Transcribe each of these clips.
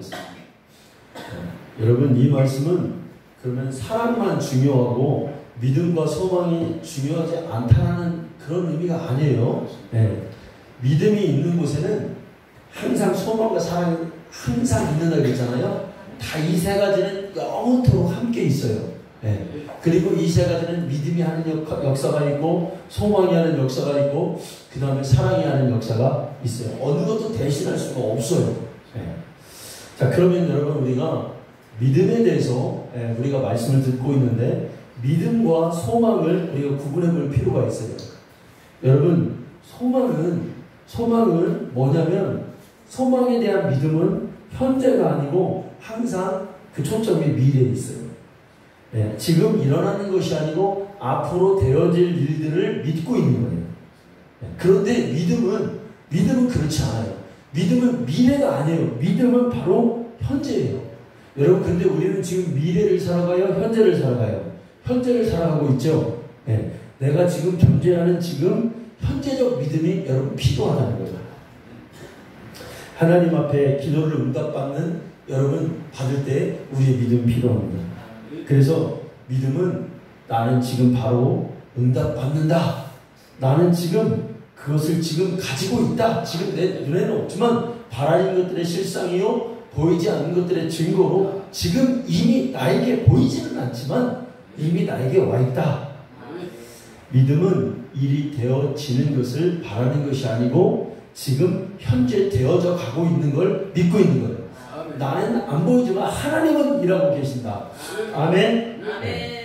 하겠습니다. 여러분, 이 말씀은 그러면 사랑만 중요하고 믿음과 소망이 중요하지 않다는 그런 의미가 아니에요. 네. 믿음이 있는 곳에는 항상 소망과 사랑이 항상 있는다 그랬잖아요. 다 이 세 가지는 영원토록 함께 있어요. 네. 그리고 이 세 가지는 믿음이 하는 역사가 있고, 소망이 하는 역사가 있고, 그 다음에 사랑이 하는 역사가 있어요. 어느 것도 대신할 수가 없어요. 네. 자, 그러면 여러분, 우리가 믿음에 대해서 우리가 말씀을 듣고 있는데, 믿음과 소망을 우리가 구분해 볼 필요가 있어요. 여러분, 소망은 뭐냐면, 소망에 대한 믿음은 현재가 아니고 항상 그 초점이 미래에 있어요. 네, 지금 일어나는 것이 아니고 앞으로 되어질 일들을 믿고 있는 거예요. 네, 그런데 믿음은 그렇지 않아요. 믿음은 미래가 아니에요. 믿음은 바로 현재예요. 여러분, 근데 우리는 지금 미래를 살아가요? 현재를 살아가요? 현재를 살아가고 있죠. 네, 내가 지금 존재하는 지금 현재적 믿음이 여러분 필요하다는 거예요. 하나님 앞에 기도를 응답받는 여러분 받을 때 우리의 믿음이 필요합니다. 그래서 믿음은 나는 지금 바로 응답받는다. 나는 지금 그것을 지금 가지고 있다. 지금 내 눈에는 없지만 바라는 것들의 실상이요, 보이지 않는 것들의 증거로 지금 이미 나에게 보이지는 않지만 이미 나에게 와 있다. 믿음은 일이 되어지는 것을 바라는 것이 아니고 지금 현재 되어져 가고 있는 걸 믿고 있는 거예요. 아멘. 나는 안 보이지만 하나님은 일하고 계신다. 아멘. 아멘.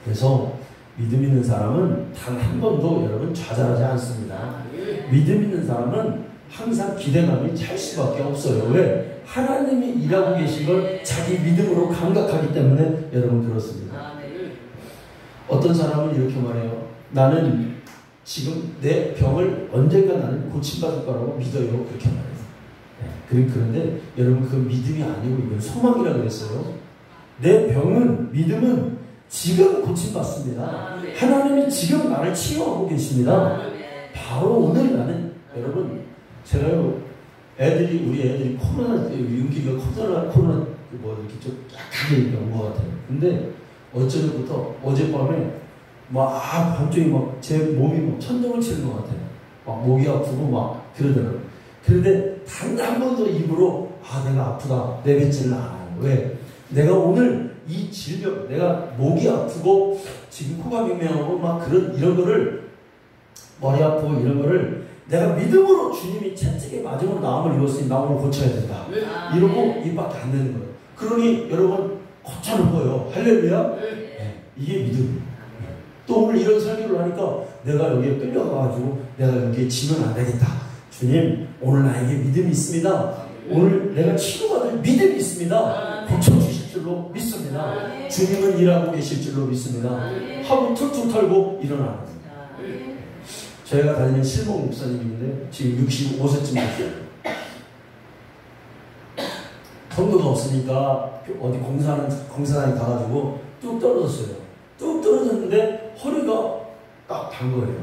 그래서 믿음 있는 사람은 단 한 번도 여러분 좌절하지 않습니다. 믿음 있는 사람은 항상 기대감이 찰 수밖에 없어요. 왜? 하나님이 일하고 계신 걸 자기 믿음으로 감각하기 때문에 여러분 그렇습니다. 어떤 사람은 이렇게 말해요. 나는 지금 내 병을 언젠가 나는 고침받을 거라고 믿어요. 그렇게 말해요. 네. 그런데 여러분 그 믿음이 아니고 이건 소망이라고 그랬어요. 내 믿음은 지금 고침받습니다. 하나님이 지금 나를 치유하고 계십니다. 바로 오늘 나는 여러분 제가요 우리 애들이 코로나 윤기가 코로나 뭐 이렇게 좀 약하게 온 것 같아요. 근데 어제부터 어젯밤에 막 밤중에 막 제 몸이 막 천정을 치는 것 같아요. 막 목이 아프고 막 그러더라고요. 그런데 단 한 번도 입으로 내가 아프다 내뱉지는 않아요. 왜? 내가 오늘 이 질병, 내가 목이 아프고 지금 코가 맹맹하고 막 이런 거를 머리 아프고 이런 거를 내가 믿음으로 주님이 채찍에 맞음으로 나음을 입었으니 나 오늘 고쳐야 된다. 이러고 입밖에 안 되는 거예요. 그러니 여러분 고쳐는 거예요. 할렐루야. 네, 이게 믿음. 또 오늘 이런 설교를 하니까 내가 여기에 끌려가가지고 내가 여기에 지면 안 되겠다. 주님 오늘 나에게 믿음이 있습니다. 오늘 내가 치료받을 믿음이 있습니다. 고쳐주실 줄로 믿습니다. 주님은 일하고 계실 줄로 믿습니다. 하고 툭툭 털고 일어나는 겁니다. 저희가 다니는 실목 목사님인데 지금 65세쯤 됐어요. 성도가 없으니까 어디 공사장에 가가지고 뚝 떨어졌어요. 뚝 떨어졌는데 허리가 딱 단 거예요.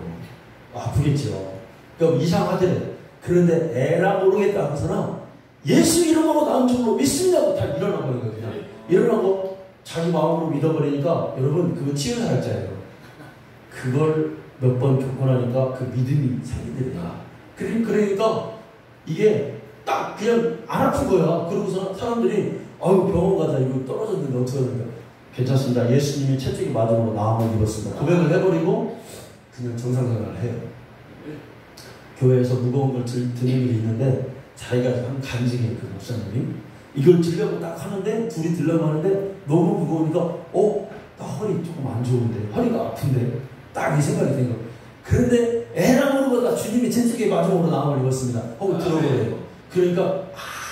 아프겠죠. 그러니까 이상하더래. 그런데 에라 모르겠다 하면서는 예수 이름으로 나은 줄로 믿습니다고 다 일어난 거예요. 그냥 일어나고 자기 마음으로 믿어버리니까 여러분 그거 치유사역자예요. 그걸 몇 번 겪고 나니까 그 믿음이 생기더라. 그러니까 이게 딱 그냥 안 아픈 거야. 그러고서 사람들이 병원 가자 이거 떨어졌는데 어떻게 하는가. 괜찮습니다. 예수님이 채찍에 맞음으로 나음을 입었습니다. 고백을 해버리고 그냥 정상생활을 해요. 교회에서 무거운 걸 드는 일이 있는데 자기가 한 간증이에요. 그 목사님이 이걸 들려고 딱 하는데 둘이 들려고 하는데 너무 무거우니까 나 허리 조금 안 좋은데 허리가 아픈데 딱 이 생각이 든 거예요. 그런데 에라 모르고 주님이 채찍에 맞음으로 나음을 입었습니다. 하고 들어버려요. 그러니까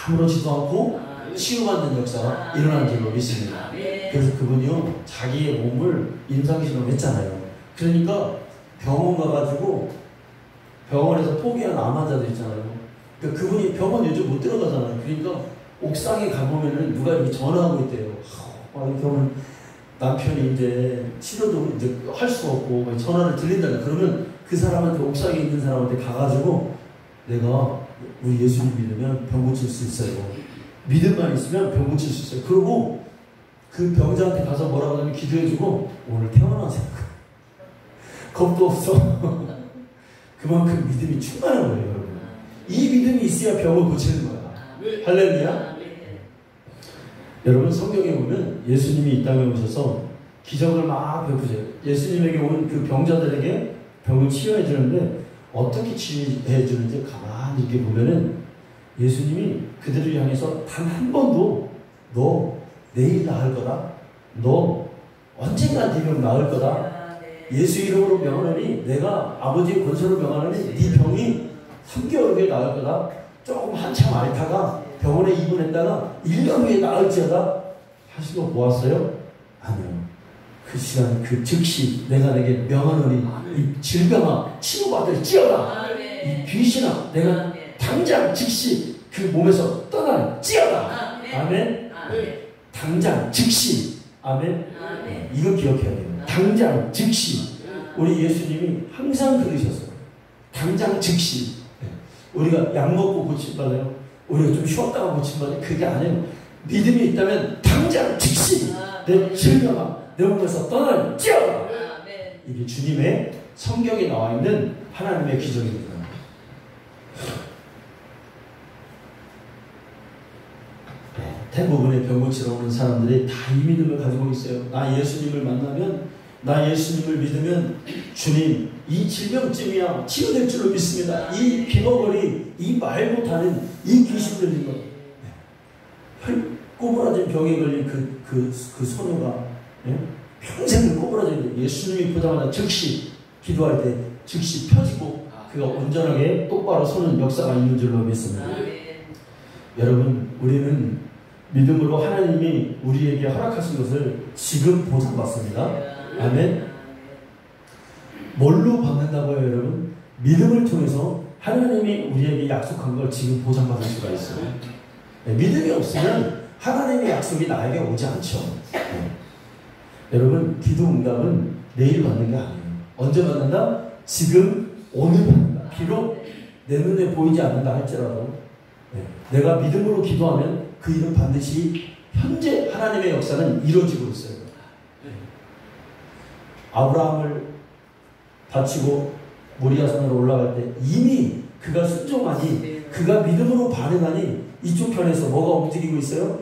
아무렇지도 않고 치유받는 역사가 일어나는 줄로 믿습니다. 그래서 그분이요 자기의 몸을 임상실험 했잖아요. 그러니까 병원 가가지고 병원에서 포기한 암 환자들 있잖아요. 그러니까 그분이 병원 요즘 못 들어가잖아요. 그러니까 옥상에 가보면은 누가 이렇게 전화하고 있대요. 이 병원 남편이 이제 치료도 이제 할 수가 없고 전화를 들린다. 그러면 그 사람한테 옥상에 있는 사람한테 가가지고 내가 우리 예수님 믿으면 병 고칠 수 있어요. 믿음만 있으면 병 고칠 수 있어요. 그리고 그 병자한테 가서 뭐라고 하면 기도해주고 오늘 태어나세요. 겁도 없어. 그만큼 믿음이 충만한 거예요, 여러분. 이 믿음이 있어야 병을 고치는 거야. 할렐루야. 여러분 성경에 보면 예수님이 이 땅에 오셔서 기적을 막 베푸세요. 예수님에게 온 그 병자들에게 병을 치유해 주는데 어떻게 치유해 주는지 가만히 이렇게 보면은 예수님이 그들을 향해서 단 한 번도 너 내일 나을 거다. 너 언젠가 네 병 나을 거다. 예수 이름으로 명하노니 내가 아버지의 권세로 명하노니 네 병이 3개월 후에 나을 거다. 조금 한참 앓다가 병원에 입원했다가 1년 후에 나을지어다. 하신 거 보았어요? 아니요. 그 시간 그 즉시 내가 내게 명하노니 이 질병아 치유받을지어다. 이 귀신아 내가 당장 즉시 그 몸에서 떠날지어다. 아멘. 당장 즉시. 아멘. 이거 기억해야 돼요. 당장 즉시. 우리 예수님이 항상 그러셨어요. 당장 즉시. 우리가 약 먹고 고침받아요. 우리가 좀 쉬었다가 고침받아요. 그게 아니에요. 믿음이 있다면 당장 즉시 내 질병아 내 몸에서 떠날지어다. 이게 주님의 성경에 나와 있는 하나님의 기적입니다. 대부분의 병 고치러 오는 사람들이 다 이 믿음을 가지고 있어요. 나 예수님을 만나면, 나 예수님을 믿으면 주님 이 질병쯤이야 치유될 줄로 믿습니다. 이 비거거리, 이 말 못하는 이 귀신 들린 것, 혈 꼬부라진 병에 걸린 그 소녀가 평생을 꼬부라진 예수님이 보자마자 즉시 기도할 때 즉시 펴지고 그가 온전하게 똑바로 서는 역사가 있는 줄로 믿습니다. 여러분 우리는 믿음으로 하나님이 우리에게 허락하신 것을 지금 보상받습니다. 아멘. 뭘로 받는다고요, 여러분? 믿음을 통해서 하나님이 우리에게 약속한 걸 지금 보장받을 수가 있어요. 믿음이 없으면 하나님의 약속이 나에게 오지 않죠. 여러분, 기도 응답은 내일 받는 게 아니에요. 언제 받는다? 지금, 오늘 받는다. 비록 내 눈에 보이지 않는다 할지라도 내가 믿음으로 기도하면 그 일은 반드시 현재 하나님의 역사는 이루어지고 있어요. 아브라함을 바치고 모리아산으로 올라갈 때 이미 그가 순종하니 그가 믿음으로 반응하니 이쪽 편에서 뭐가 움직이고 있어요?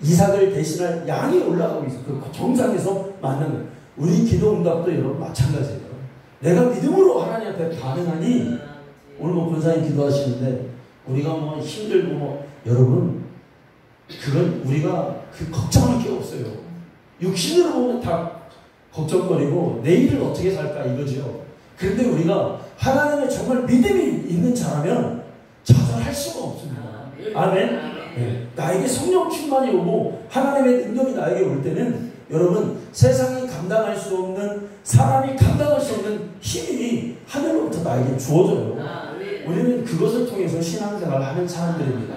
이삭을 대신할 양이 올라가고 있어요. 그 정상에서 만나는 거예요. 우리 기도 응답도 여러분 마찬가지예요. 내가 믿음으로 하나님 앞에 반응하니 오늘 뭐 권사님 기도하시는데 우리가 뭐 힘들고 뭐 여러분 그건 우리가 그 걱정할 게 없어요. 육신으로 보면 다 걱정거리고 내일을 어떻게 살까 이거죠. 그런데 우리가 하나님의 정말 믿음이 있는 자라면 좌절할 수가 없습니다. 아멘. 네. 나에게 성령 충만이 오고 하나님의 능력이 나에게 올 때는 여러분 세상이 감당할 수 없는 사람이 감당할 수 없는 힘이 하늘로부터 나에게 주어져요. 우리는 그것을 통해서 신앙생활을 하는 사람들입니다.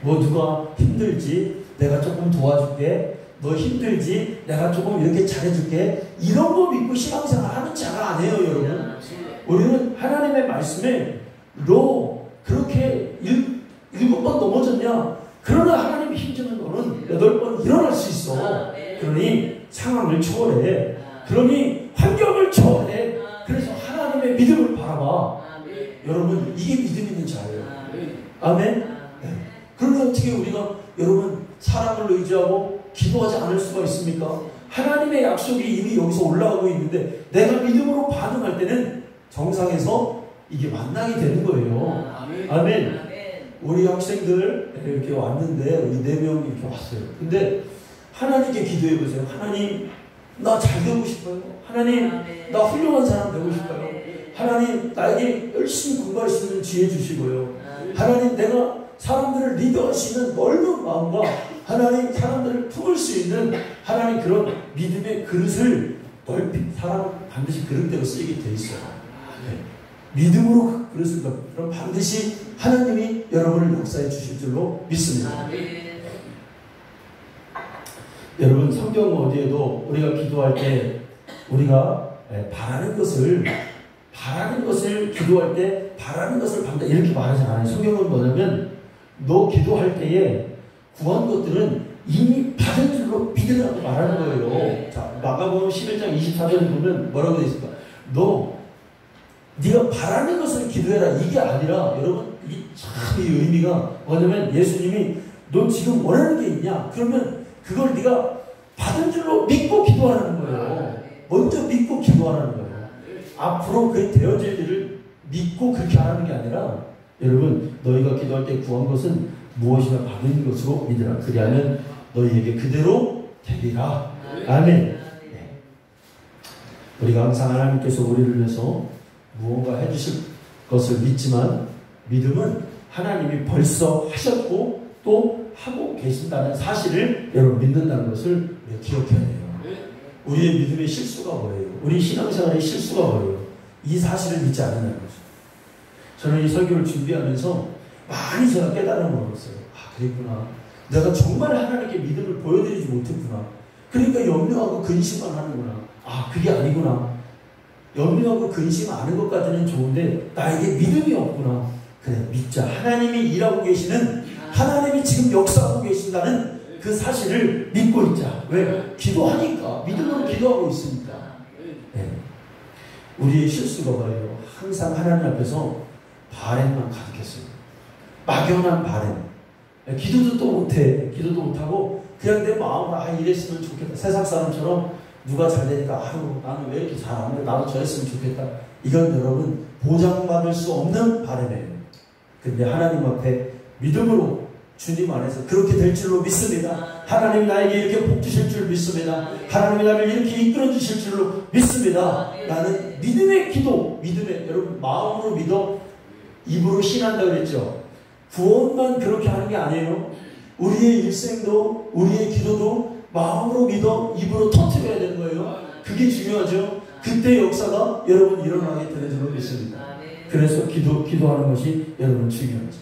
뭐 누가 힘들지 내가 조금 도와줄게. 너 힘들지 내가 조금 이렇게 잘해줄게. 이런 거 믿고 신앙생활 하는 자가 아니에요, 여러분. 우리는 하나님의 말씀에 너 그렇게 7번 넘어졌냐? 그러나 하나님이 힘주는 너는 8번 일어날 수 있어. 그러니 상황을 초월해. 그러니 환경을 초월해. 그래서 하나님의 믿음을 바라봐. 여러분 이게 믿음 있는 자예요. 아멘. 네. 그런데 어떻게 우리가 여러분 사람을 의지하고 기도하지 않을 수가 있습니까? 하나님의 약속이 이미 여기서 올라가고 있는데 내가 믿음으로 반응할 때는 정상에서 이게 만나게 되는 거예요. 아멘. 우리 학생들 이렇게 왔는데 우리 4명 이렇게 왔어요. 근데 하나님께 기도해 보세요. 하나님 나 잘 되고 싶어요. 하나님 나 훌륭한 사람 되고 싶어요. 하나님 나에게 열심히 공부할 수 있는 지혜 주시고요. 하나님 내가 사람들을 리드할 수 있는 넓은 마음과 하나님 사람들을 품을 수 있는 하나님 그런 믿음의 그릇을 넓히 사람 반드시 그릇대로 쓰이게 돼 있어요. 믿음으로 그릇을 그럼 반드시 하나님이 여러분을 역사해 주실 줄로 믿습니다. 여러분 성경 어디에도 우리가 기도할 때 우리가 바라는 것을 기도할 때 바라는 것을 받는다 이렇게 말하지 않아요. 성경은 뭐냐면 너 기도할 때에 구한 것들은 이미 받은 줄로 믿으라고 말하는 거예요. 자, 마가복음 11장 24절에 보면 뭐라고 되어 있을까? 네가 바라는 것을 기도해라. 이게 아니라 여러분 이 참 이 의미가 뭐냐면 예수님이 너 지금 원하는 게 있냐? 그러면 그걸 네가 받은 줄로 믿고 기도하라는 거예요. 먼저 믿고 기도하라는 거예요. 앞으로 그게 되어질 일을 믿고 그렇게 하라는 게 아니라 여러분 너희가 기도할 때 구한 것은 무엇이나 받은 것으로 믿으라. 그리하면 너희에게 그대로 되리라. 아멘. 네. 우리가 항상 하나님께서 우리를 위해서 무언가 해주실 것을 믿지만 믿음은 하나님이 벌써 하셨고 또 하고 계신다는 사실을 여러분 믿는다는 것을 기억해야 돼요. 우리의 믿음의 실수가 뭐예요? 우리 신앙생활의 실수가 뭐예요? 이 사실을 믿지 않는다는 거죠. 저는 이 설교를 준비하면서 많이 제가 깨달음을 얻었어요. 아, 그랬구나. 내가 정말 하나님께 믿음을 보여드리지 못했구나. 그러니까 염려하고 근심만 하는구나. 아, 그게 아니구나. 염려하고 근심하는 것까지는 좋은데 나에게 믿음이 없구나. 그래, 믿자. 하나님이 일하고 계시는, 하나님이 지금 역사하고 계신다는 그 사실을 믿고 있자. 왜? 기도하니까. 믿음으로 기도하고 있으니까. 네. 우리의 실수가 뭐예요? 항상 하나님 앞에서 바램만 가득했어요. 막연한 바램. 기도도 또 못해. 기도도 못하고 그냥 내 마음으로 아, 이랬으면 좋겠다. 세상 사람처럼 누가 잘 되니까 아유 나는 왜 이렇게 잘 안 돼? 나도 저랬으면 좋겠다. 이건 여러분 보장받을 수 없는 바램이에요. 근데 하나님 앞에 믿음으로 주님 안에서 그렇게 될 줄로 믿습니다. 하나님 나에게 이렇게 복 주실 줄 믿습니다. 하나님이 나를 이렇게 이끌어 주실 줄로 믿습니다. 나는 믿음의 기도, 믿음의, 여러분 마음으로 믿어 입으로 신한다고 그랬죠. 구원만 그렇게 하는 게 아니에요. 우리의 일생도 우리의 기도도 마음으로 믿어 입으로 터뜨려야 되는 거예요. 그게 중요하죠. 그때 역사가 여러분 일어나게 되는 줄로 믿습니다. 그래서 기도하는 것이 여러분 중요하죠.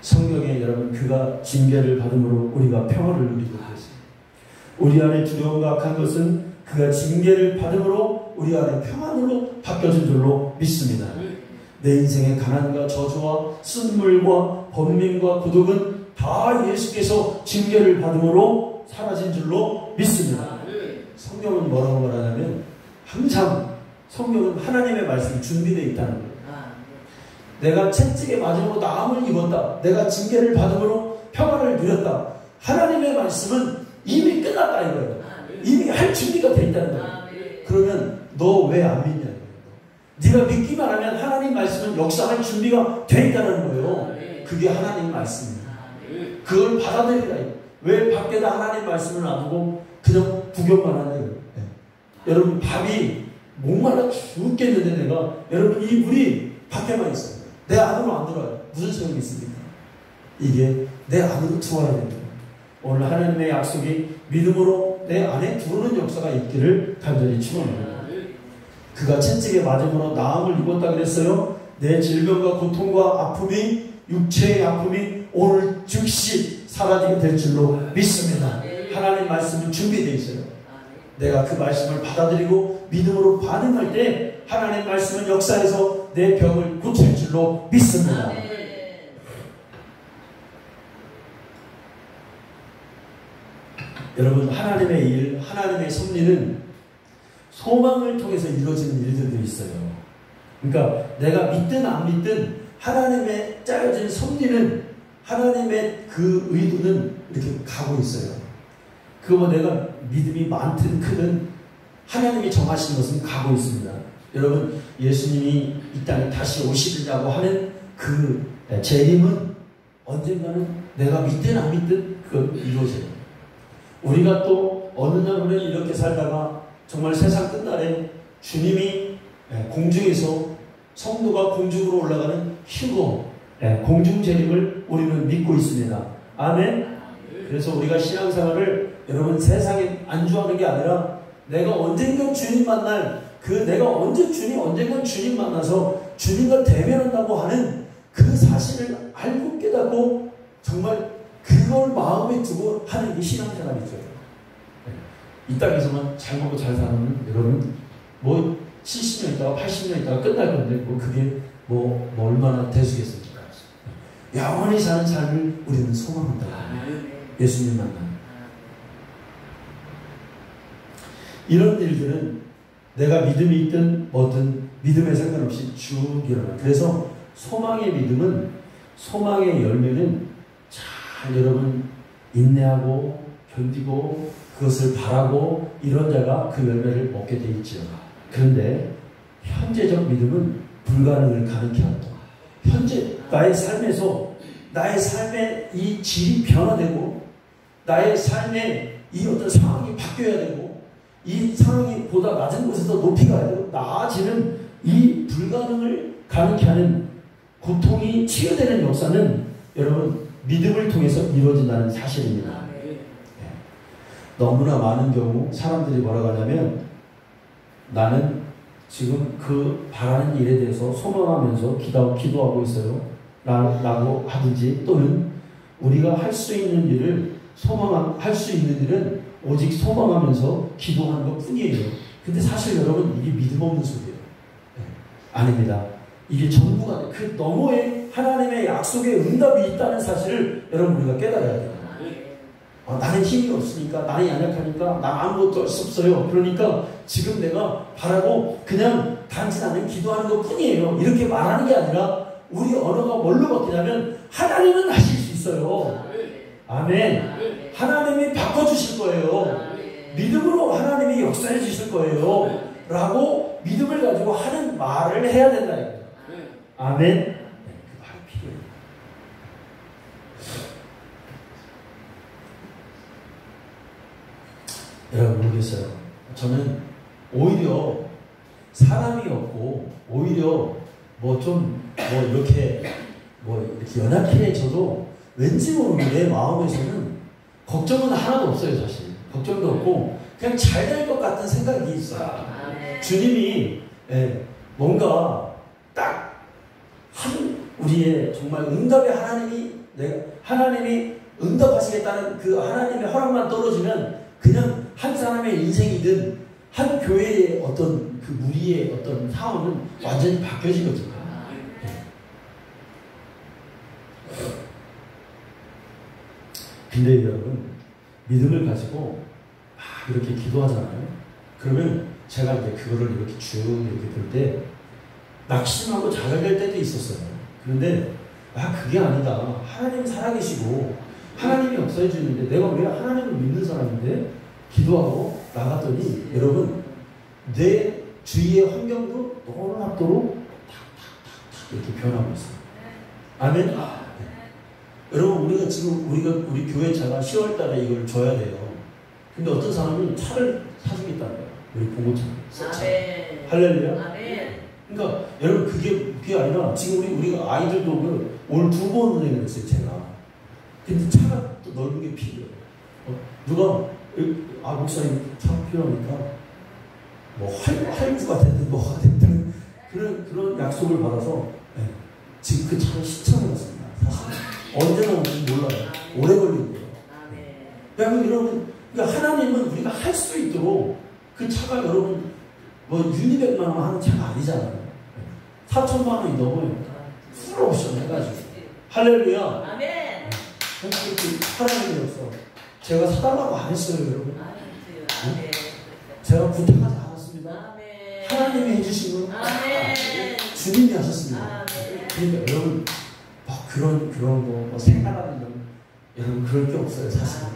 성경에 여러분 그가 징계를 받음으로 우리가 평화를 누리고 있습니다. 우리 안에 두려움과 악한 것은 그가 징계를 받음으로 우리 안에 평안으로 바뀌어진 줄로 믿습니다. 내 인생의 가난과 저주와 쓴물과 번민과 고독은 다 예수께서 징계를 받음으로 사라진 줄로 믿습니다. 성경은 뭐라고 말하냐면 항상 성경은 하나님의 말씀이 준비되어 있다는 거예요. 내가 채찍에 맞음으로 나음을 입었다. 내가 징계를 받음으로 평안을 누렸다. 하나님의 말씀은 이미 끝났다 이거예요. 이미 할 준비가 되어 있다는 거예요. 그러면 너 왜 안 믿냐 이거예요. 네가 믿기만 하면 하나님 말씀은 역사할 준비가 되어 있다는 거예요. 그게 하나님 말씀입니다. 그걸 받아들이라. 왜 밖에다 하나님 말씀을 놔두고 그냥 구경만 하냐. 여러분 밥이 목말라 죽겠는데 내가 여러분 이 물이 밖에만 있어요. 내 안으로 안 들어와요. 무슨 소용이 있습니까? 이게 내 안으로 들어와야 됩니다. 오늘 하나님의 약속이 믿음으로 내 안에 들어오는 역사가 있기를 간절히 축원합니다. 그가 채찍에 맞음으로 나음을 입었다 그랬어요. 내 질병과 고통과 아픔이 육체의 아픔이 오늘 즉시 사라지게 될 줄로 믿습니다. 하나님 말씀은 준비되어 있어요. 내가 그 말씀을 받아들이고 믿음으로 반응할 때 하나님 말씀은 역사에서 내 병을 고칠 줄로 믿습니다. 여러분 하나님의 일, 하나님의 섭리는 소망을 통해서 이루어지는 일들도 있어요. 그러니까 내가 믿든 안 믿든 하나님의 짜여진 섭리는 하나님의 그 의도는 이렇게 가고 있어요. 그거 내가 믿음이 많든 크든 하나님이 정하신 것은 가고 있습니다. 여러분 예수님이 이 땅에 다시 오시려고 하는 그 재림은 언젠가는 내가 믿든 안 믿든 그건 이루어져요. 우리가 또 어느 날은 이렇게 살다가 정말 세상 끝날에 주님이 공중에서 성도가 공중으로 올라가는 휴거 공중 재림을 우리는 믿고 있습니다. 아멘. 그래서 우리가 신앙생활을 여러분 세상에 안주하는 게 아니라 내가 언젠간 주님 만날 내가 언젠간 주님 만나서 주님과 대면한다고 하는 그 사실을 알고 깨닫고 정말 그걸 마음에 두고 하는 게 신앙생활이죠. 이 땅에서만 잘 먹고 잘 사는 여러분 뭐 70년 있다가 80년 있다가 끝날 건데 뭐 그게 뭐 얼마나 되시겠습니까? 영원히 사는 삶을 우리는 소망한다. 예수님 만나. 이런 일들은 내가 믿음이 있든 뭐든 믿음에 상관없이 쭉 일어나. 그래서 소망의 믿음은, 소망의 열매는 잘 여러분 인내하고 견디고 그것을 바라고 이런 자가 그 열매를 먹게 돼 있지요. 그런데 현재적 믿음은 불가능을 가능케 한다. 현재 나의 삶에서 나의 삶의 이 질이 변화되고 나의 삶의 이 어떤 상황이 바뀌어야 되고 이 상황이 보다 낮은 곳에서 높이 가야 되고 나아지는 이 불가능을 가능케 하는 고통이 치유되는 역사는 여러분 믿음을 통해서 이루어진다는 사실입니다. 너무나 많은 경우 사람들이 뭐라고 하냐면 나는 지금 그 바라는 일에 대해서 소망하면서 기도하고 있어요 라고 하든지, 또는 우리가 할 수 있는 일을 할 수 있는 일은 오직 소망하면서 기도하는 것 뿐이에요. 근데 사실 여러분 이게 믿음 없는 소리예요. 아닙니다. 이게 전부가 그 너머에 하나님의 약속의 응답이 있다는 사실을 여러분 우리가 깨달아야 돼요. 나는 힘이 없으니까, 나는 연약하니까, 나 아무것도 할 수 없어요. 그러니까 지금 내가 바라고 그냥 단지 나는 기도하는 것 뿐이에요. 이렇게 말하는 게 아니라 우리 언어가 뭘로 바뀌냐면 하나님은 하실 수 있어요. 아멘. 하나님이 바꿔주실 거예요. 믿음으로 하나님이 역사해 주실 거예요. 라고 믿음을 가지고 하는 말을 해야 된다. 아멘. 그 말이 필요해요. 여러분 모르겠어요. 저는 오히려 사람이 없고 오히려 이렇게 연약해져도 왠지 모르게 내 마음에서는 걱정은 하나도 없어요. 사실 걱정도 없고 그냥 잘 될 것 같은 생각이 있어요. 주님이 뭔가 딱 우리의 정말 응답의 하나님이 응답하시겠다는 그 하나님의 허락만 떨어지면 그냥 한 사람의 인생이든 한 교회의 어떤 그 무리의 어떤 상황은 완전히 바뀌어지거든요. 근데 여러분 믿음을 가지고 막 이렇게 기도하잖아요. 그러면 제가 이제 그거를 이렇게 쭉 이렇게 볼 때 낙심하고 좌절될 때도 있었어요. 그런데 그게 아니다. 하나님 살아계시고 하나님이 역사해 주는데 내가 왜 하나님을 믿는 사람인데 기도하고 나갔더니 여러분 내 주위의 환경도 놀랍도록 탁탁탁탁 이렇게 변하고 있어요. 아멘. 여러분 우리 교회 차가 10월 달에 이걸 줘야 돼요. 근데 어떤 사람은 차를 사주겠다는 거예요. 우리 봉고차. 할렐루야. 아멘. 그러니까 여러분 그게 아니라 지금 우리가 아이들도 올 2번 운행을 했어요. 제가. 근데 차가 또 넓은 게 필요해요. 누가 목사님 차 필요하니까 할부가 됐든 뭐가 됐든 그런 약속을 받아서 지금 그 차를 신청해놨습니다. 사실 언제 나올지 몰라요. 오래 걸린대요. 여러분 그러니까 하나님은 우리가 할 수 있도록 그 차가 여러분 유니백만 원 하는 차가 아니잖아요. 4천만 원이 넘어요. 풀옵션 해가지고. 할렐루야. 아멘. 하나님의 역사. 제가 사달라고 안 했어요, 여러분. 네? 제가 부탁하지 않았습니다. 하나님이 해주신 건 주님이 하셨습니다. 그러니까 여러분 그런 거 생각하는 여러분 그럴 게 없어요. 사실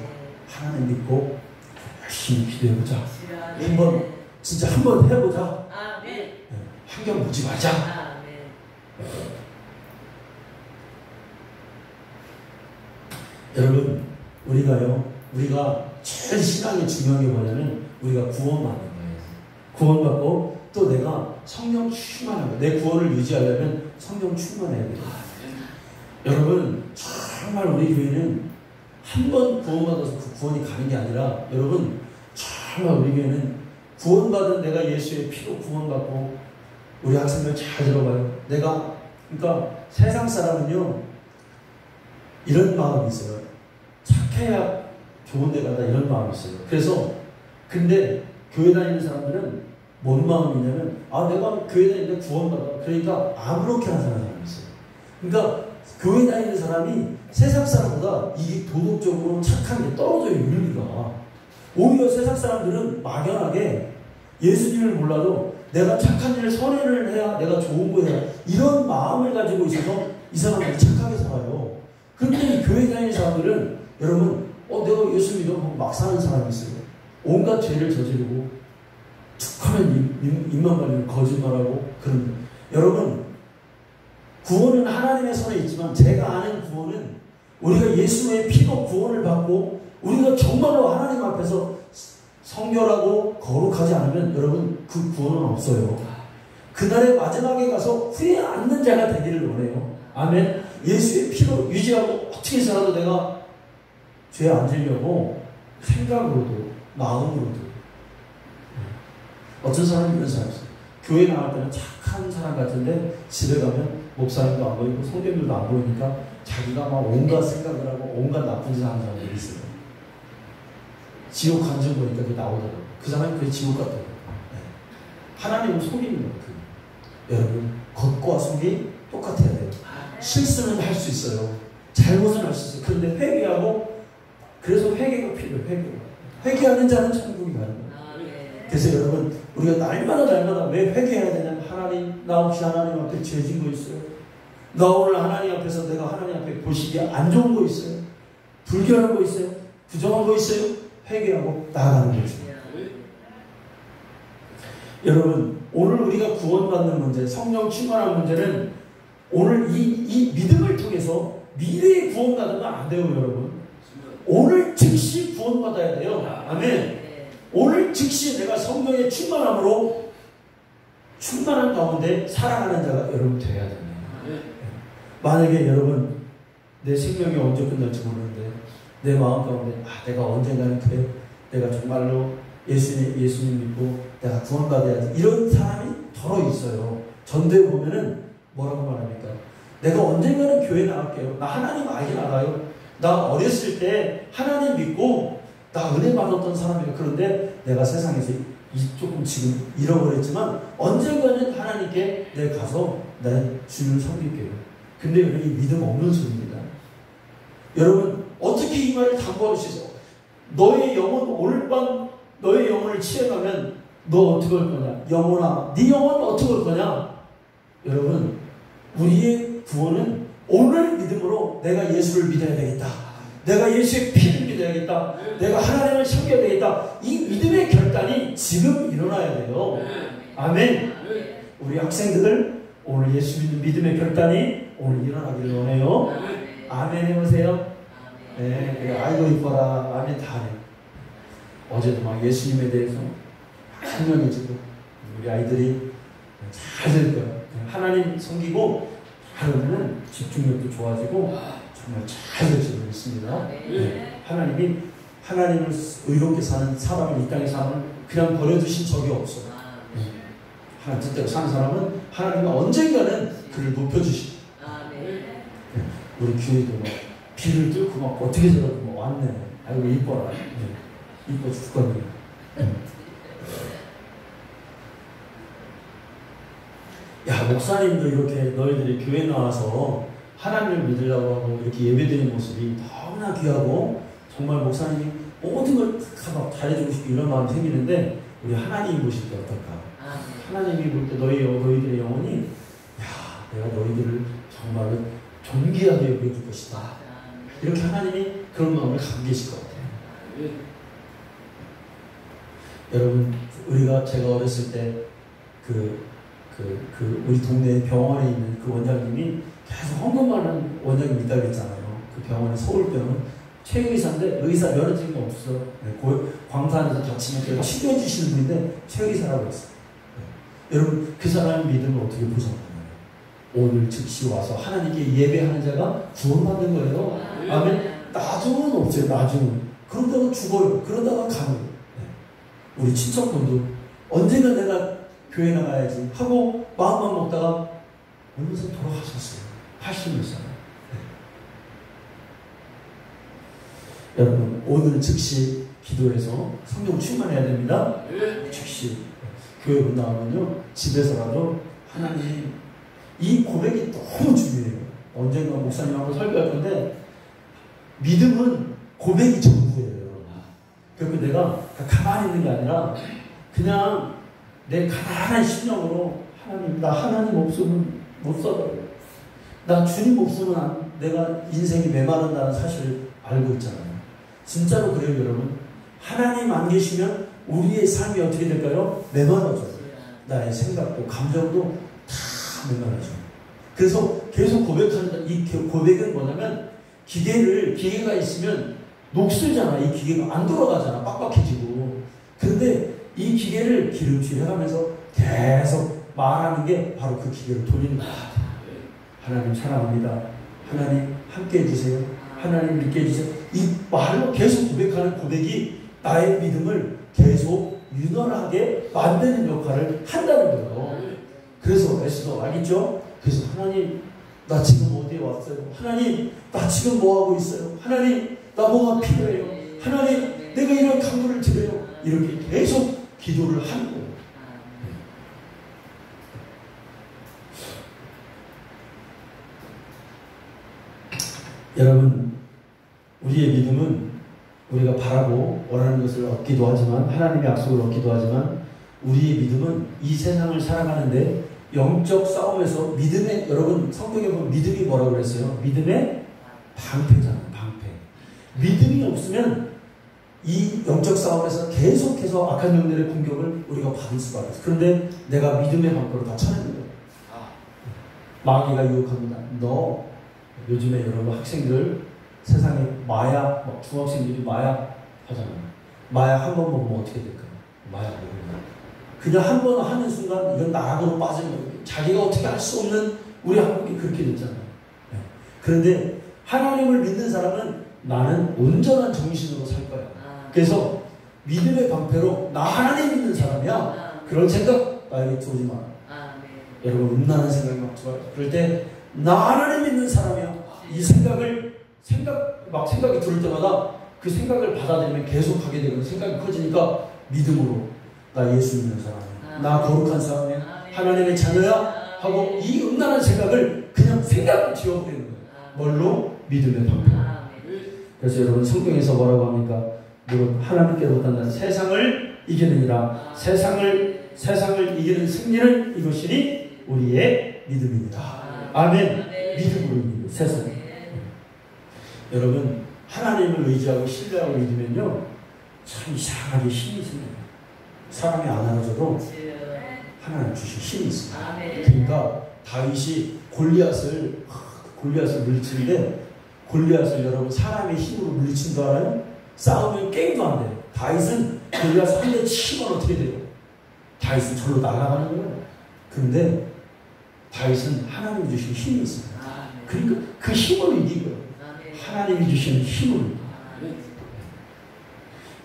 하나님 믿고 열심히 기도해보자. 한번 해보자. 환경 보지 말자. 여러분 우리가 제일 신앙이 중요한 게 뭐냐면 우리가 구원받는 거예요. 구원받고 또 내가 성령 충만한 거. 내 구원을 유지하려면 성령 충만해야 돼요. 여러분 정말 우리 교회는 한 번 구원받아서 그 구원이 가는 게 아니라 여러분 정말 우리 교회는 구원받은 내가 예수의 피로 구원받고 우리 학생들 잘 들어봐요. 그러니까 세상 사람은요 이런 마음이 있어요. 착해야 좋은 데 가다 이런 마음이 있어요. 그래서 근데 교회 다니는 사람들은 뭔 마음이냐면 내가 교회 다니는데 구원받아. 그러니까 아무렇게나 사는 사람이 있어요. 그러니까 교회 다니는 사람이 세상 사람보다 이게 도덕적으로 착한 게 떨어져요. 윤리가. 오히려 세상 사람들은 막연하게 예수님을 몰라도 내가 착한 일, 선행을 해야 내가 좋은 거 해야 이런 마음을 가지고 있어서 이 사람들이 착하게 살아요. 그런데 이 교회 다니는 사람들은 여러분 내가 예수 믿어 막 사는 사람이 있어요. 온갖 죄를 저지르고 툭하면 입만 벌리고 거짓말하고 그런 거예요. 여러분 구원은 하나님의 손에 있지만 제가 아는 구원은 우리가 예수의 피로 구원을 받고 우리가 정말로 하나님 앞에서 성결하고 거룩하지 않으면 여러분 그 구원은 없어요. 그날의 마지막에 가서 후회 않는 자가 되기를 원해요. 아멘. 예수의 피로 유지하고 어떻게 살아도 내가 죄 안 지려고 생각으로도 마음으로도. 어떤 사람이 이런 사람이 있어요. 교회 나갈 때는 착한 사람 같은데 집에 가면 목사님도 안 보이고 성경들도 안 보이니까 자기가 막 온갖 생각을 하고 온갖 나쁜 짓을 하는 사람들이 있어요. 지옥 간증 보니까 그게 나오더라고요. 그 사람이 그게 지옥 같더라고요. 네. 하나님은 속이는 거예요. 여러분 겉과 속이 똑같아야 돼요. 실수는 할 수 있어요. 잘못은 할 수 있어요. 그런데 회개하고 그래서 회개가 필요해요. 회개하는 자는 천국이 가는 거예요. 그래서 여러분 우리가 날마다 왜 회개해야 되냐면 하나님 나 혹시 하나님 앞에 죄진 거 있어요? 나 오늘 하나님 앞에서 내가 하나님 앞에 보시기에 안 좋은 거 있어요? 불결한 거 있어요? 부정한 거 있어요? 회개하고 나아가는 거죠. 여러분 오늘 우리가 구원받는 문제, 성령 충만한 문제는 오늘 이 믿음을 통해서 미래에 구원받으면 안 돼요. 여러분 오늘 즉시 구원받아야 돼요. 아멘. 오늘 즉시 내가 성령의 충만함으로 충만한 가운데 살아가는 자가 여러분 되어야 됩니다. 만약에 여러분 내 생명이 언제 끝날지 모르는데 내 마음 가운데 내가 언젠가는 그래 내가 정말로 예수님 믿고 내가 구원받아야지 이런 사람이 덜어 있어요. 전도에 보면은 뭐라고 말합니까? 내가 언젠가는 교회 나갈게요. 나 하나님 알긴 알아요. 나 어렸을 때 하나님 믿고 나 은혜 받았던 사람이에요. 그런데 내가 세상에서 조금 지금 잃어버렸지만 언젠가는 하나님께 내가 가서 내 주를 섬길게요. 근데 여러분 이 믿음 없는 소리입니다. 여러분 어떻게 이 말을 담보할 수 있어? 너의 영혼 오늘 밤 너의 영혼을 취해가면 너 어떻게 할 거냐? 영혼아 네 영혼 어떻게 할 거냐? 여러분 우리의 구원은 오늘 믿음으로 내가 예수를 믿어야 되겠다. 내가 예수의 피를 믿어야겠다. 내가 하나님을 섬겨야 되겠다. 이 믿음의 결단이 지금 일어나야 돼요. 아멘. 우리 학생들 오늘 예수 믿는 믿음의 결단이 오늘 일어나기를 원해요. 아멘 해보세요. 네, 그래. 아이고 이뻐라. 아멘 다 해. 어제도 막 예수님에 대해서 설명해주고 우리 아이들이 잘 될 거예요. 하나님 섬기고 하루는 집중력도 좋아지고 정말 잘 될 줄 믿습니다. 네. 하나님이 하나님을 의롭게 사는 사람을 이 땅에 사는 그냥 버려두신 적이 없어요. 하나님 뜻대로 사는 사람은 하나님이 언젠가는 그를 높여주시고 우리 교회도 막 비를 뚫고 막 어떻게 저러고 막 왔네. 아이고 이뻐라. 이뻐 죽겠네. 야 목사님도 이렇게 너희들이 교회 나와서 하나님을 믿으려고 하고 이렇게 예배드리는 모습이 너무나 귀하고 정말 목사님이 모든 걸 다 잘해주고 싶고 이런 마음이 생기는데 우리 하나님이 보실 때 어떨까? 하나님이 볼 때 너희들의 영혼이 야 내가 너희들을 정말 존귀하게 여겨줄 것이다. 이렇게 하나님이 그런 마음을 갖고 계실 것 같아요. 여러분 우리가 제가 어렸을 때 우리 동네 병원에 있는 그 원장님이 계속 헌금만 하는 원장님 있다고 했잖아요. 그 병원에 서울병원 최의사인데 의사 면허증이 없어. 네, 광산에서 다치면 치료해주시는 분인데 최의사라고 했어요. 네. 여러분 그 사람의 믿음을 어떻게 보셨나요? 오늘 즉시 와서 하나님께 예배하는 자가 구원받는 거예요. 아멘. 나중은 없어요. 나중은. 그러다가 죽어요. 그러다가 가요. 네. 우리 친척분도 언젠가 내가 교회 나가야지 하고 마음만 먹다가 얼마 전에 돌아가셨어요. 80몇 살. 네. 여러분 오늘 즉시 기도해서 성령 충만해야 됩니다. 즉시 교회 나가면요 집에서라도 하나님 이 고백이 너무 중요해요. 언젠가 목사님하고 설교할 건데 믿음은 고백이 전부예요. 그리고 내가 가만히 있는 게 아니라 그냥 내 가난한 심령으로 하나님, 나 하나님 없으면 못 살아요. 나 주님 없으면 내가 인생이 메마른다는 사실을 알고 있잖아요. 진짜로 그래요, 여러분. 하나님 안 계시면 우리의 삶이 어떻게 될까요? 메마르져요. 나의 생각도 감정도 다 메마르져요. 그래서 계속 고백하는, 이 고백은 뭐냐면 기계가 있으면 녹슬잖아. 이 기계가 안 돌아가잖아. 빡빡해지고. 그런데 이 기계를 기름칠해가면서 계속 말하는 게 바로 그 기계를 돌리는 거야. 하나님 사랑합니다. 하나님 함께 해주세요. 하나님 믿게 해주세요. 이 말로 계속 고백하는 고백이 나의 믿음을 계속 윤활하게 만드는 역할을 한다는 거예요. 그래서 에스더 알겠죠? 그래서 하나님 나 지금 어디에 왔어요? 하나님 나 지금 뭐하고 있어요? 하나님 나 뭐가 필요해요? 하나님 내가 이런 간구를 드려요. 이렇게 계속 기도를 하는 거예요. 여러분, 우리의 믿음은 우리가 바라고 원하는 것을 얻기도 하지만, 하나님의 약속을 얻기도 하지만, 우리의 믿음은 이 세상을 살아가는데 영적 싸움에서 믿음의, 여러분 성경에 보면 믿음이 뭐라고 그랬어요? 믿음의 방패잖아요. 방패. 믿음이 없으면 이 영적 싸움에서 계속해서 악한 영들의 공격을 우리가 받을 수가 있어요. 그런데 내가 믿음의 방패로 다 쳐내는 거예요. 마귀가 유혹합니다. 너 요즘에 여러분 학생들 세상에 마약, 막 중학생들이 마약 하잖아요. 마약 한 번 먹으면 어떻게 될까요? 마약 먹으면 그냥 한 번 하는 순간 이건 나락으로 빠지는 거예요. 자기가 어떻게 할 수 없는 우리 한국이 그렇게 됐잖아요. 네. 그런데 하나님을 믿는 사람은 나는 온전한 정신으로 살 거야. 그래서 믿음의 방패로 나 하나님 믿는 사람이야. 그런 생각 나에게 들어오지 마. 네. 여러분 음란한 생각이 막 들어요. 그럴 때 나 하나님 믿는 사람이야. 이 생각이 들을 때마다 그 생각을 받아들이면 계속 하게 되고 생각이 커지니까 믿음으로 나 예수 믿는 사람이야. 나 거룩한 사람이야. 하나님의 자녀야. 하고 이 음란한 생각을 그냥 생각을 지워버리는 거예요. 뭘로? 믿음의 방패. 그래서 여러분 성경에서 뭐라고 합니까? 무릇 하나님께로부터 세상을 이기느니라. 세상을 이기는 승리는 이것이니 우리의 믿음입니다. 아멘. 믿음으로 이기는 세상. 여러분 하나님을 의지하고 신뢰하고 믿으면요 참 이상하게 힘이 생겨요. 사람이 안 알아줘도 하나님 주신 힘이 있습니다. 그러니까 다윗이 골리앗을 물리치는데 골리앗을 여러분 사람의 힘으로 물리친 줄 알아요? 싸우면 게임도 안 돼요. 다윗은 골리앗 한 대 치면 어떻게 돼요? 다윗은 절로 날아가는 거예요. 그런데 다윗은 하나님이 주신 힘이 있습니다. 그러니까 그 힘으로 이기고요. 하나님이 주시는 힘으로.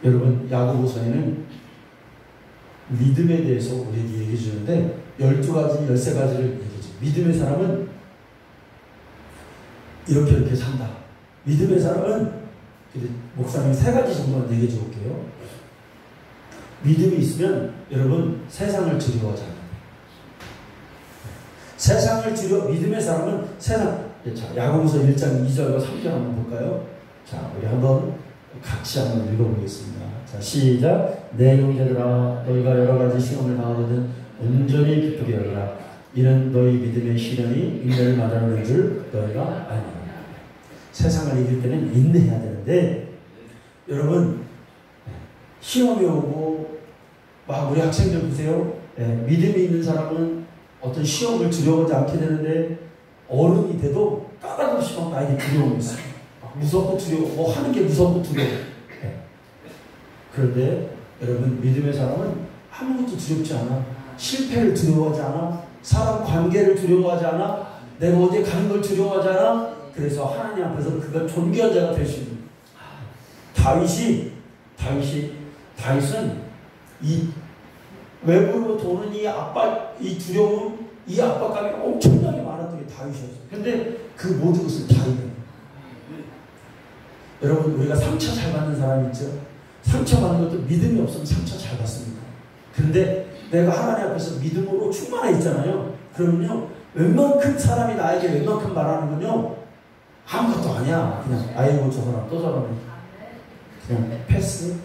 여러분 야고보서에는 믿음에 대해서 우리에게 얘기해 주는데 12가지, 13가지를 얘기해 줘요. 믿음의 사람은 이렇게 산다. 믿음의 사람은 목사님이 3가지 정도만 얘기해 줄게요. 믿음이 있으면 여러분 세상을 두려워하지 않아요. 믿음의 사람은 세상. 자, 야고보서 1장 2절과 3절 한번 볼까요? 자, 우리 한번 같이 한번 읽어보겠습니다. 자, 시작. 내 형제들아, 너희가 여러 가지 시험을 당하거든 온전히 기쁘게 여기라. 이는 너희 믿음의 시련이 인내를 마다하는 줄 너희가 아니라. 세상을 이길 때는 인내해야 되는데, 여러분 시험이 오고 막 우리 학생들 보세요. 믿음이 있는 사람은 어떤 시험을 두려워하지 않게 되는데 어른이 돼도 까닭없이 막 나에게 두려움이 있어요. 무섭고 두려워. 뭐 하는 게 무섭고 두려워. 그런데 여러분 믿음의 사람은 아무것도 두렵지 않아. 실패를 두려워하지 않아. 사람 관계를 두려워하지 않아. 내가 어디에 가는 걸 두려워하지 않아. 그래서 하나님 앞에서 그가 존귀한 자가 될 수 있는. 다윗은 이 외부로 도는 이 두려움, 이 압박감이 엄청나게 많았던 게 다윗이었어요. 그런데 그 모든 것을 다 이겨요. 여러분 우리가 상처 잘 받는 사람 있죠? 상처 받는 것도 믿음이 없으면 상처 잘 받습니다. 그런데 내가 하나님 앞에서 믿음으로 충만해 있잖아요. 그러면요 웬만큼 사람이 나에게 웬만큼 말하는군요. 아무것도 아니야. 그냥 아이고 저 사람 또 저러네. 그냥 패스.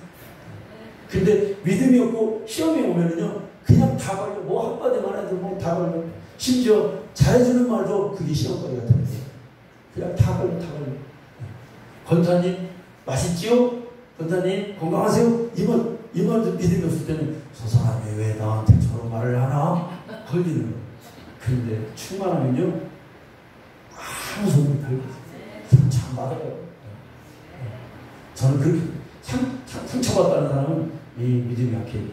근데 믿음이 없고 시험이 오면은요 그냥 다 걸려. 뭐 한마디만 해도 뭐 다 걸려. 심지어 잘해주는 말도 그게 시험거리 같은데 그냥 다 걸려. 권사님 맛있지요? 권사님 건강하세요? 이 말도 믿음이 없을 때는 저 사람이 왜 나한테 저런 말을 하나? 걸리는 거예요. 그런데 충만하면요 아무 소리 달고 참 맞아요. 저는 그렇게 상처받다는 사람은 이 믿음이 약해요.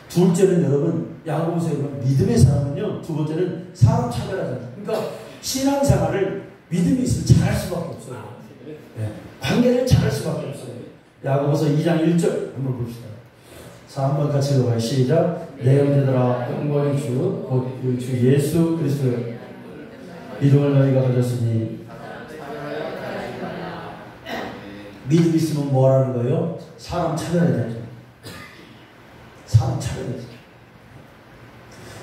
둘째는 여러분 야고보서 여러분 믿음의 사람은요 두 번째는 사람 차별하잖아요. 그러니까 신앙생활을 믿음이 있으면 잘할 수밖에 없어요. 네. 관계를 잘할 수밖에 없어요. 야고보서 2장 1절 한번 봅시다. 자, 한번 같이 읽어봐요. 시작. 내 형제들아 영광의 주 곧 주 예수 그리스도의 믿음을 너희가 가졌으니 믿음 있으면 뭐라는 거예요? 사람 차별해야 되죠. 사람 차별해야 되죠.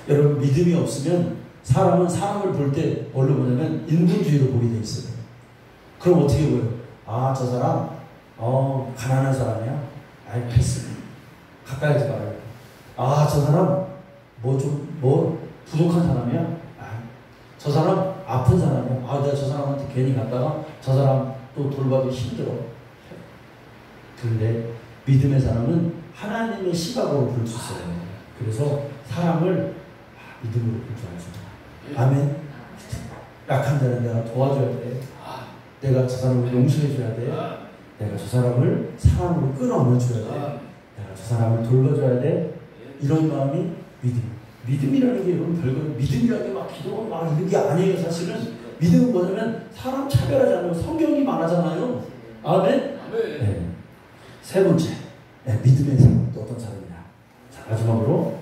여러분 믿음이 없으면 사람은 사람을 볼 때 뭘로 보냐면 인본주의로 보게 돼 있어요. 그럼 어떻게 보여요? 아, 저 사람 가난한 사람이야? 아이 패스. 가까이 하지 말아요. 아, 저 사람 뭐 부족한 사람이야? 아, 저 사람 아픈 사람이야? 아, 내가 저 사람한테 괜히 갔다가 저 사람 또 돌봐도 힘들어. 그런데 믿음의 사람은 하나님의 시각으로 볼 수 있어요. 그래서 사람을 믿음으로 볼 줄 알죠. 아멘. 약한 자는 내가 도와줘야 돼. 내가 저 사람을 용서해줘야 돼. 내가 저 사람을 사랑으로 끌어안아줘야 돼. 내가 저 사람을 돌봐줘야 돼. 이런 마음이 믿음. 믿음이라는 게 여러분 별거 믿음이라는 게 막 기도가 막 이런 게 아니에요. 사실은 믿음은 뭐냐면 사람 차별하지 않아요. 성경이 말하잖아요. 아멘. 네. 세 번째, 네, 믿음의 사람은 또 어떤 사람이냐. 자, 마지막으로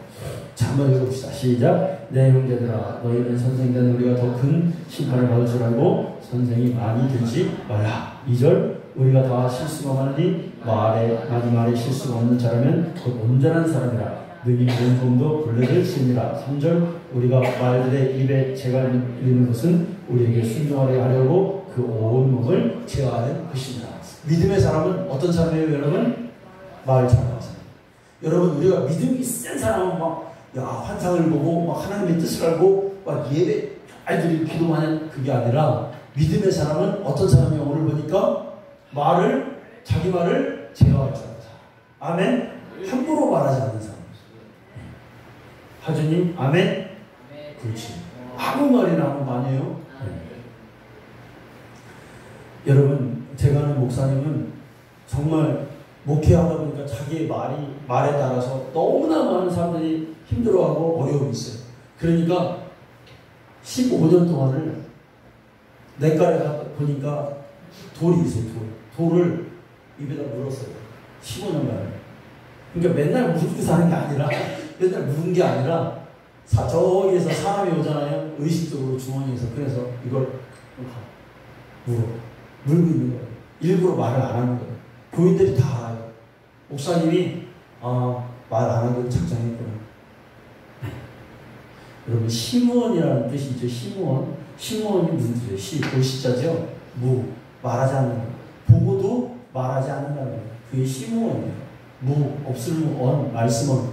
자, 한번 읽어봅시다. 시작. 내 형제들아 너희는 선생된 우리가 더 큰 심판을 받을 줄 알고 선생이 많이 되지 말라. 2절 우리가 다 실수가 많으니 많이 말에 실수가 없는 자라면 곧 온전한 사람이라 능히 몸도 분례될 수 있느라. 3절 우리가 말들의 입에 재가 있는 것은 우리에게 순종하려 하려고 그 온 몸을 제어하는 것이니라. 믿음의 사람은 어떤 사람이에요 여러분? 말 잘하는 사람. 여러분 우리가 믿음이 센 사람은 막 환상을 보고 막 하나님의 뜻을 알고 막 예배 아이들이 기도하는 그게 아니라 믿음의 사람은 어떤 사람이에요? 오늘 보니까 자기 말을 제어할 줄 아는 사람. 아멘. 함부로 말하지 않는 사람. 하주님 아멘. 그렇지. 아무 말이나 하는 거 아니에요? 여러분 제가 아는 목사님은 정말 목회하다 보니까 자기의 말에 따라서 너무나 많은 사람들이 힘들어하고 어려움이 있어요. 그러니까 15년 동안을 냇가에 가다 보니까 돌이 있어요. 돌을 입에다 물었어요. 15년간. 그러니까 맨날 물고 사는 게 아니라 맨날 무는 게 아니라 저기에서 사람이 오잖아요. 의식적으로 주머니에서. 그래서 이걸 물고 있는 거예요. 일부러 말을 안 하는 거예요. 교인들이 다 알아요. 목사님이 말 안 하고 작정했구나. 여러분 시무원이라는 뜻이 있죠. 시무원이 무슨 뜻이에요? 도시자죠. 말하지 않는 거. 보고도 말하지 않는다는 거예요. 그게 시무원이에요. 없을무 말씀원.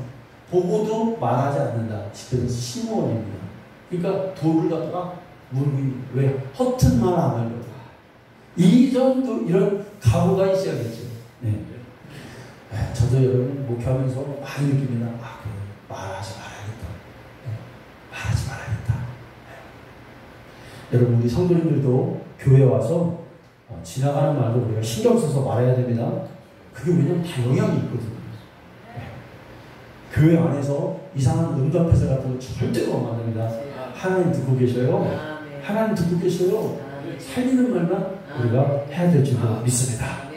보고도 말하지 않는다. 그래서 시무원입니다. 그러니까 돌을 갖다가 왜 허튼 말 안 하려고. 이 정도 이런 각오가 있어야겠죠. 네. 저도 여러분 목회하면서 많이 느낍니다. 그래, 말하지 말아야겠다. 말하지 말아야겠다. 여러분 우리 성도님들도 교회 와서 지나가는 말도 우리가 신경 써서 말해야 됩니다. 그게 왜냐면 다 영향이 있거든요. 교회 안에서 이상한 응답회사 같은 거 절대로 안 됩니다. 하나님 듣고 계셔요. 하나님 듣고 계셔요. 살리는 말만 우리가 해야 될 줄로 믿습니다.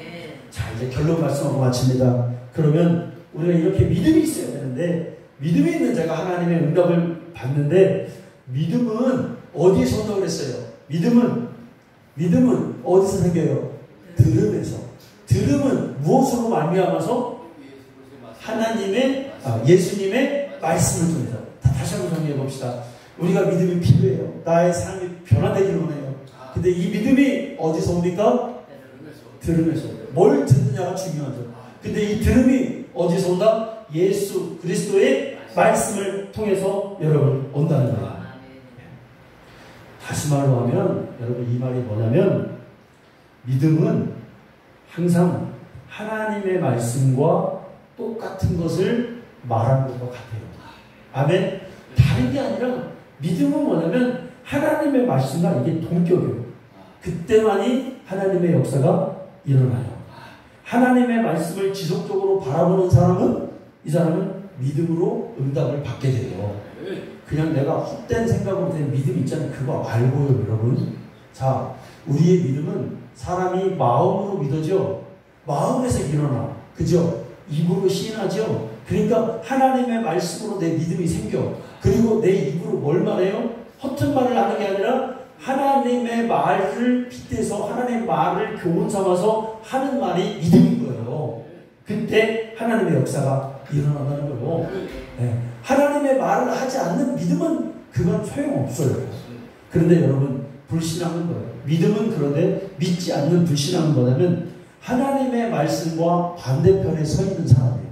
자, 이제 결론 말씀하고 마칩니다. 그러면 우리가 이렇게 믿음이 있어야 되는데 믿음이 있는 자가 하나님의 응답을 받는데 믿음은 어디에서 온다고 그랬어요? 믿음은 어디서 생겨요? 들음에서. 들음은 무엇으로 말미암아서? 하나님의 예수님의 말씀을 통해서. 다시 한번 정리해 봅시다. 봅시다. 우리가 믿음이 필요해요. 나의 삶이 변화되기를 원해요. 근데 이 믿음이 어디서 옵니까? 들음에서 옵니다. 뭘 듣느냐가 중요하죠. 근데 이 들음이 어디서 온다? 예수 그리스도의 말씀을 통해서 여러분 온다는 거예요. 다시 말로 하면 여러분 이 말이 뭐냐면 믿음은 항상 하나님의 말씀과 똑같은 것을 말하는 것과 같아요. 아멘. 다른 게 아니라 믿음은 뭐냐면 하나님의 말씀과 이게 동격이에요. 그때만이 하나님의 역사가 일어나요. 하나님의 말씀을 지속적으로 바라보는 사람은 이 사람은 믿음으로 응답을 받게 돼요. 그냥 내가 헛된 생각으로 된 믿음 있잖아요. 그거 알고요, 여러분. 자, 우리의 믿음은 사람이 마음으로 믿어져. 마음에서 일어나. 그죠? 입으로 시인하죠. 그러니까 하나님의 말씀으로 내 믿음이 생겨. 그리고 내 입으로 뭘 말해요? 허튼 말을 하는 게 아니라 하나님의 말을 빗대서 하나님의 말을 교훈 삼아서 하는 말이 믿음인 거예요. 그때 하나님의 역사가 일어난다는 거예요. 네. 하나님의 말을 하지 않는 믿음은 그건 소용없어요. 그런데 여러분 불신앙은 뭐예요? 믿음은 그런데 믿지 않는 불신앙은 뭐냐면 하나님의 말씀과 반대편에 서 있는 사람이에요.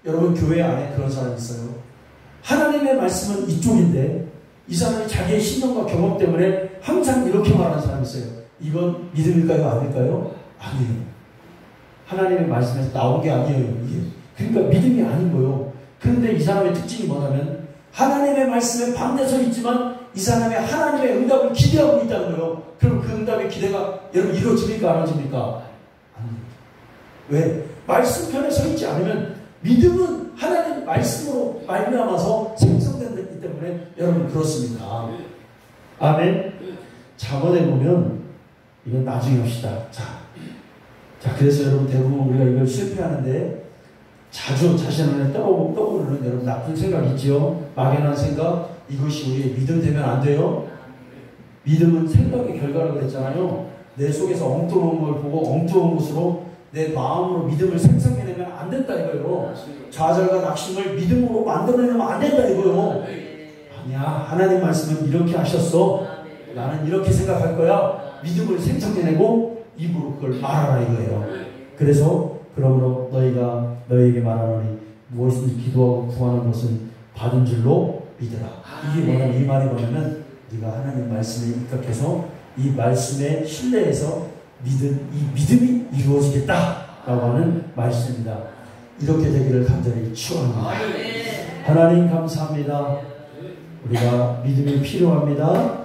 여러분 교회 안에 그런 사람이 있어요. 하나님의 말씀은 이쪽인데 이 사람이 자기의 신념과 경험 때문에 항상 이렇게 말하는 사람이 있어요. 이건 믿음일까요? 아닐까요? 아니에요. 하나님의 말씀에서 나온 게 아니에요. 이게. 그러니까 믿음이 아닌 거예요. 그런데 이 사람의 특징이 뭐냐면 하나님의 말씀에 반대 서 있지만 이 사람이 하나님의 응답을 기대하고 있다는 거예요. 그럼 그 응답의 기대가 여러분 이루어집니까? 안 이루어집니까? 아니에요. 왜? 말씀 편에 서 있지 않으면 믿음은 하나님 말씀으로 말미암아서 생성되기 때문에 여러분 그렇습니다. 아멘. 잠언에 보면 이건 나중에 합시다. 자 그래서 여러분 대부분 우리가 이걸 실패하는데 자주 자신 안에 떠오르는 여러분 나쁜 생각 있지요? 막연한 생각. 이것이 우리의 믿음 되면 안 돼요. 믿음은 생각의 결과라고 그랬잖아요. 내 속에서 엉뚱한 걸 보고 엉뚱한 것으로 내 마음으로 믿음을 생성해내면 안 된다 이거예요. 좌절과 낙심을 믿음으로 만들어내면 안 된다 이거예요. 아니야, 하나님 말씀은 이렇게 하셨어. 나는 이렇게 생각할 거야. 믿음을 생성해내고 입으로 그걸 말하라 이거예요. 그래서 그러므로 너희가 너희에게 말하노니 무엇이든지 기도하고 구하는 것은 받은 줄로 믿으라. 이게 뭐냐면 이 말이 뭐냐면 네가 하나님 말씀에 입각해서 이 말씀에 신뢰해서 이 믿음이 이루어지겠다라고 하는 말씀입니다. 이렇게 되기를 간절히 축원합니다. 하나님 감사합니다. 우리가 믿음이 필요합니다.